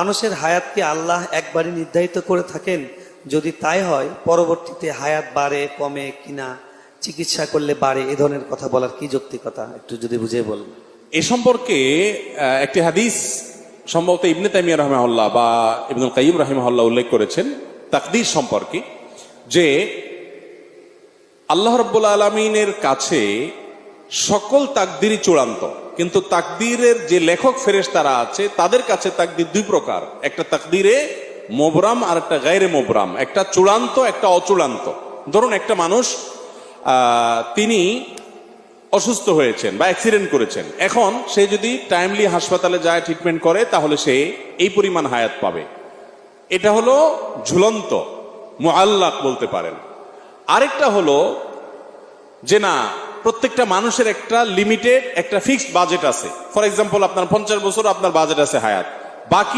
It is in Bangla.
মানুষের হায়াতকে আল্লাহ একবারই নির্ধারিত করে থাকেন? যদি তাই হয়, পরবর্তীতে হায়াত বাড়ে কমে কিনা, চিকিৎসা করলে বাড়ে, এ ধরনের কথা বলার কি যৌক্তিকতা, একটু যদি বুঝিয়ে বলেন। এ সম্পর্কে একটি হাদিস সম্ভবত ইবনে তাইমিয়া রাহিমাহুল্লাহ বা ইবনুল কাইয়িম রাহিমাহুল্লাহ উল্লেখ করেছেন তাকদীর সম্পর্কে, যে আল্লাহ রাব্বুল আলামিনের কাছে সকল তাকদীরই চূড়ান্ত, কিন্তু তাকদীরের যে লেখক ফেরেশতারা আছে তাদের কাছে তাকদীর দুই প্রকার, একটা তাকদীরে মোবরাম আর একটা গায়রে মোবরাম, একটা চূড়ান্ত একটা অচূড়ান্ত। ধরুন একটা মানুষ তিনি অসুস্থ হয়েছেন বা অ্যাক্সিডেন্ট করেছেন, এখন সে যদি টাইমলি হাসপাতালে যায় ট্রিটমেন্ট করে তাহলে সে এই পরিমাণ হায়াত পাবে, এটা হলো ঝুলন্ত মুআল্লাক বলতে পারেন। আরেকটা হলো যে না, প্রত্যেকটা মানুষের একটা লিমিটেড একটা ফিক্সড বাজেট আছে। ফর এক্সাম্পল আপনার 50 বছর আপনার বাজেট আছে হায়াত, বাকি